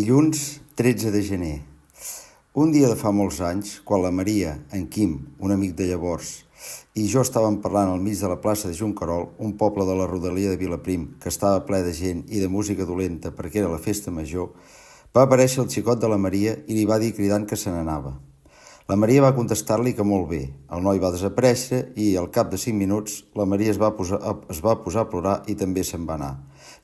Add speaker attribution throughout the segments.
Speaker 1: Dilluns 13 de gener. Un dia de fa molts anys, quan la Maria, en Quim, un amic de llavors, i jo estàvem parlant al mig de la plaça de Junquerol, un poble de la rodalia de Vilaprim, que estava ple de gent i de música dolenta perquè era la festa major, va aparèixer el xicot de la Maria i li va dir cridant que se n'anava. La Maria va contestar-li que molt bé. El noi va desaparèixer i, al cap de 5 minuts, la Maria es va posar a plorar i també se'n va anar.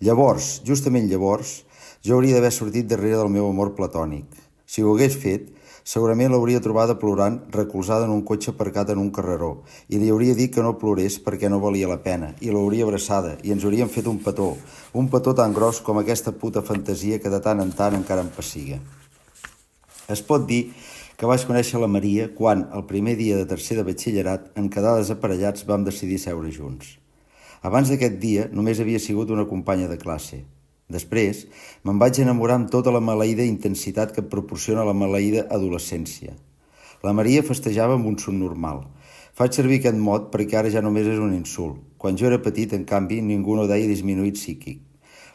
Speaker 1: Llavors, justament llavors, jo hauria d'haver sortit darrere del meu amor platònic. Si ho hagués fet, segurament l'hauria trobada plorant recolzada en un cotxe aparcat en un carreró i li hauria dit que no plorés perquè no valia la pena i l'hauria abraçada i ens hauríem fet un petó tan gros com aquesta puta fantasia que de tant en tant encara em pessiga. Es pot dir que vaig conèixer la Maria quan, el primer dia de tercer de batxillerat, en quedar desaparellats vam decidir seure junts. Abans d'aquest dia només havia sigut una companya de classe. Després, me'n vaig enamorar amb tota la maleïda intensitat que et proporciona la maleïda adolescència. La Maria festejava amb un subnormal. Faig servir aquest mot perquè ara ja només és un insult. Quan jo era petit, en canvi, ningú no deia disminuït psíquic.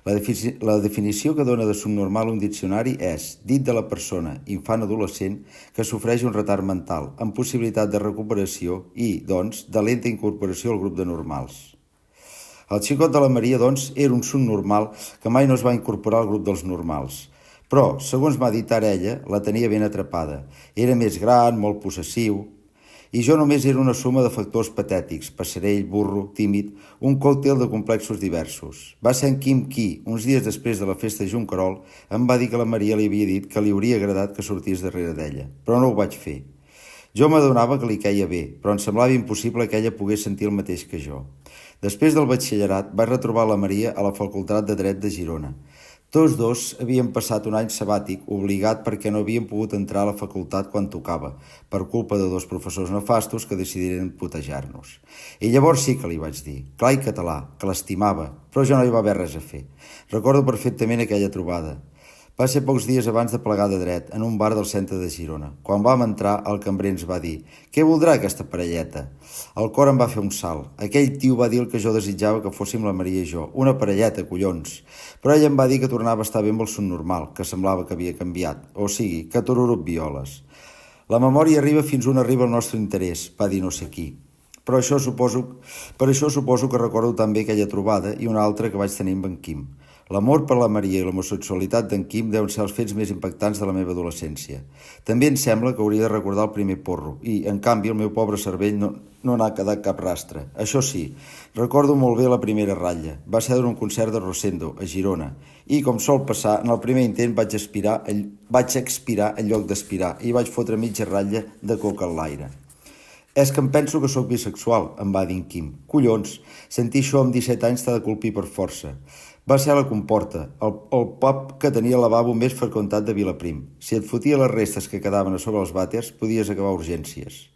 Speaker 1: La definició que dona de subnormal un diccionari és dit de la persona, infant adolescent, que sofreix un retard mental, amb possibilitat de recuperació i, doncs, de lenta incorporació al grup de normals. El xicot de la Maria, doncs, era un subnormal que mai no es va incorporar al grup dels normals. Però, segons m'ha dit ara ella, la tenia ben atrapada. Era més gran, molt possessiu. I jo només era una suma de factors patètics, passarell, burro, tímid, un còctel de complexos diversos. Va ser en Quim qui, uns dies després de la festa de Junquerol, em va dir que la Maria li havia dit que li hauria agradat que sortís darrere d'ella, però no ho vaig fer. Jo m'adonava que li queia bé, però em semblava impossible que ella pogués sentir el mateix que jo. Després del batxillerat vaig retrobar la Maria a la Facultat de Dret de Girona. Tots dos havíem passat un any sabàtic obligat perquè no havíem pogut entrar a la facultat quan tocava, per culpa de dos professors nefastos que decidiren putejar-nos. I llavors sí que li vaig dir, clar i català, que l'estimava, però ja no hi va haver res a fer. Recordo perfectament aquella trobada. Va ser pocs dies abans de plegar de dret, en un bar del centre de Girona. Quan vam entrar, el cambrer ens va dir «Què voldrà aquesta parelleta?» El cor em va fer un salt. Aquell tio va dir el que jo desitjava que fóssim la Maria i jo. Una parelleta, collons! Però ella em va dir que tornava a estar bé amb el subnormal, que semblava que havia canviat. O sigui, que tururut violes. La memòria arriba fins on arriba el nostre interès, va dir no sé qui. Per això suposo que recordo també aquella trobada i una altra que vaig tenir amb en Quim. L'amor per la Maria i l'homosexualitat d'en Quim deuen ser els fets més impactants de la meva adolescència. També em sembla que hauria de recordar el primer porro i, en canvi, el meu pobre cervell no n'ha quedat cap rastre. Això sí, recordo molt bé la primera ratlla. Va ser en un concert de Rosendo, a Girona, i, com sol passar, en el primer intent vaig expirar en lloc d'aspirar i vaig fotre mitja ratlla de coca en l'aire. És que em penso que sóc bisexual, em va dir en Quim. Collons, sentir això amb 17 anys t'ha de colpir per força. Va ser a la Comporta, el pub que tenia el lavabo més freqüentat de Vilaprim. Si et fotia les restes que quedaven a sobre els vàters, podies acabar a urgències.